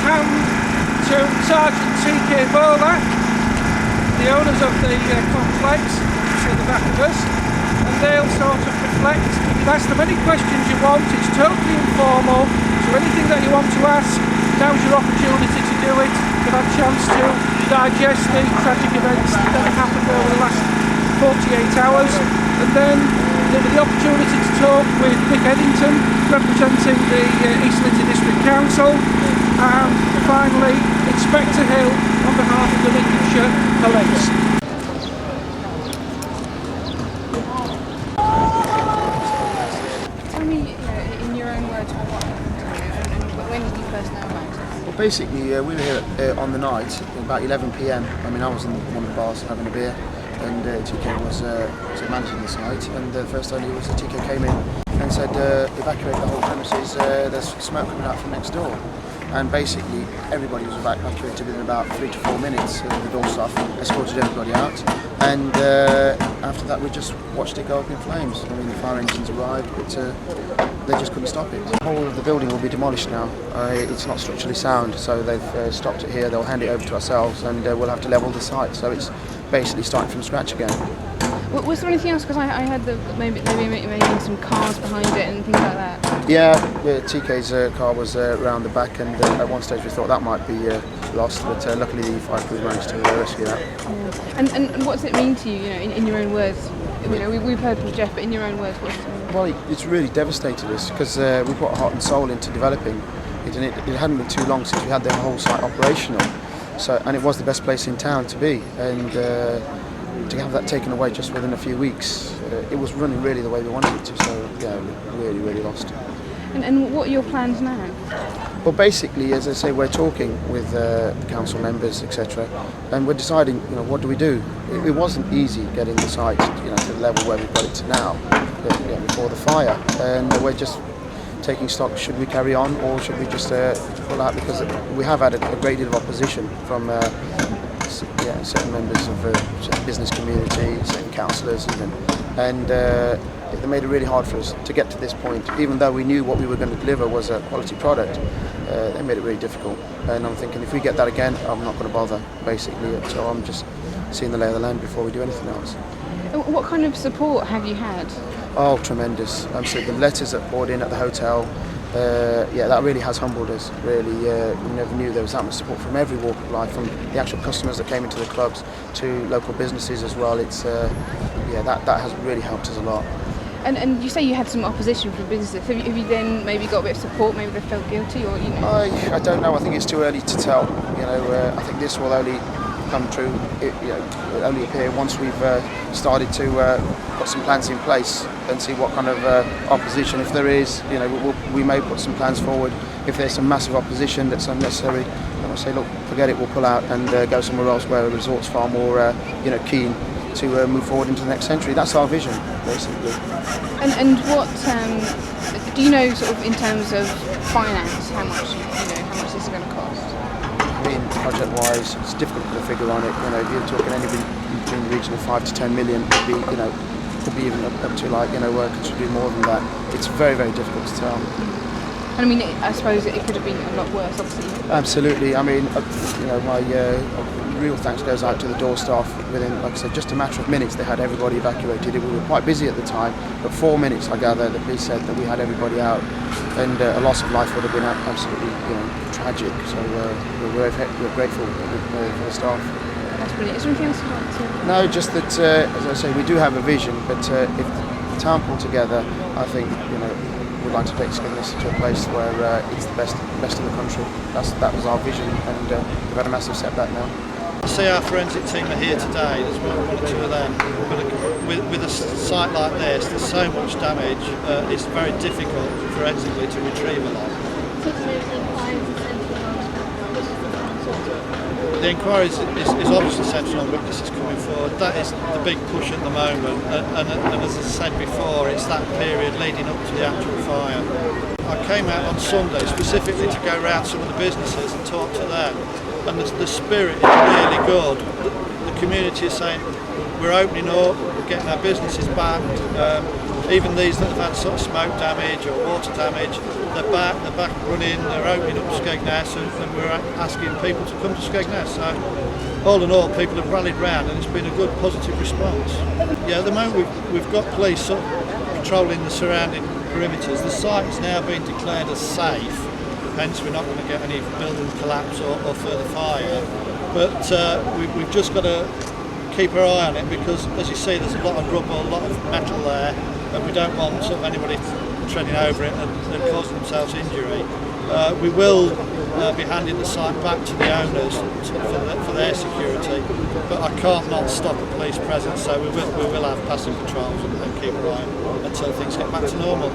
Hand to Taj TK Bola, the owners of the complex, at the back of us, and they'll sort of reflect. You can ask them any questions you want, it's totally informal, so anything that you want to ask, now's your opportunity to do it. You've had a chance to digest the tragic events that have happened over the last 48 hours, and then the opportunity to talk with Nick Eddington, representing the East Lindsey District Council, and finally Inspector Hill on behalf of the Lincolnshire Police. Tell me, in your own words, what happened and when did you first know about it? Well, basically, we were here on the night, about 11 p.m. I mean, I was in one of the bars having a beer, and TK was managing the site, and the first I knew was that TK came in and said, evacuate the whole premises, there's smoke coming out from next door. And basically, everybody was evacuated within about 3 to 4 minutes. The door staff escorted everybody out, and after that we just watched it go up in flames. I mean, the fire engines arrived, but they just couldn't stop it. The whole of the building will be demolished now. It's not structurally sound, so they've stopped it here. They'll hand it over to ourselves, and we'll have to level the site. So it's basically starting from scratch again. Was there anything else? Because I heard that maybe some cars behind it and things like that. Yeah, TK's car was around the back, and at one stage we thought that might be lost, but luckily the fire crew managed to rescue that. Yeah. And what does it mean to you? In your own words. We've heard from Geoff, but in your own words, what does it mean? Well, it's really devastated us because we put our heart and soul into developing it, and it hadn't been too long since we had the whole site operational. So, and it was the best place in town to be, and to have that taken away just within a few weeks, it was running really the way we wanted it to. So yeah, we really lost. And what are your plans now? Well, basically, as I say, we're talking with the council members, etc., and we're deciding, what do we do? It wasn't easy getting the site, to the level where we've got it to now, before the fire, and we're just taking stock. Should we carry on, or should we just pull out? Because we have had a great deal of opposition from certain members of the business community, certain councillors even, and they made it really hard for us to get to this point. Even though we knew what we were going to deliver was a quality product, they made it really difficult. And I'm thinking, if we get that again, I'm not going to bother, basically. So I'm just seeing the lay of the land before we do anything else. What kind of support have you had? Oh, tremendous. So the letters that poured in at the hotel, that really has humbled us. Really, we never knew there was that much support from every walk of life, from the actual customers that came into the clubs to local businesses as well. It's that has really helped us a lot. And you say you had some opposition from businesses. Have you then maybe got a bit of support? Maybe they felt guilty, or I don't know. I think it's too early to tell. I think this will only come true. It'll only appear once we've started to put some plans in place and see what kind of opposition. If there is, we may put some plans forward. If there's some massive opposition that's unnecessary, then we'll say, look, forget it. We'll pull out and go somewhere else where a resort's far more, keen to move forward into the next century. That's our vision, basically. And what do you know, sort of in terms of finance, how much this is going to cost? I mean, project-wise, it's difficult to put a figure on it. If you're talking anything between the region of 5 to 10 million, could be even up to could do more than that. It's very, very difficult to tell. And I mean, I suppose it could have been a lot worse, obviously. Absolutely. I mean, my real thanks goes out to the door staff. Within, like I said, just a matter of minutes, they had everybody evacuated. We were quite busy at the time, but 4 minutes, I gather, the police said that we had everybody out, and a loss of life would have been absolutely, tragic. So we're grateful for the staff. That's brilliant. Is there anything else you'd like to? No, just that, as I say, we do have a vision, but if the town pulled together, I think, we'd like to take Skegness to a place where it's the best in the country. That was our vision, and we've had a massive setback now. I see our forensic team are here today. There's one or two of them, but with a site like this, there's so much damage. It's very difficult forensically to retrieve a lot. The inquiry is obviously central on witnesses coming forward. That is the big push at the moment, and as I said before, it's that period leading up to the actual fire. I came out on Sunday specifically to go around some of the businesses and talk to them, and the spirit is really good. The community is saying we're opening up, we're getting our businesses back. even these that have had sort of smoke damage or water damage, they're back running, they're opening up Skegness, and we're asking people to come to Skegness. So all in all, people have rallied round, and it's been a good positive response. Yeah, at the moment we've got police sort of patrolling the surrounding perimeters. The site is now being declared as safe, hence we're not going to get any building collapse or further fire. But we've just got to keep our eye on it, because as you see, there's a lot of rubble, a lot of metal there, and we don't want sort of anybody treading over it and causing themselves injury. We will be handing the site back to the owners for their security, but I can't not stop a police presence, so we will have passing patrols and keep our eye on until things get back to normal.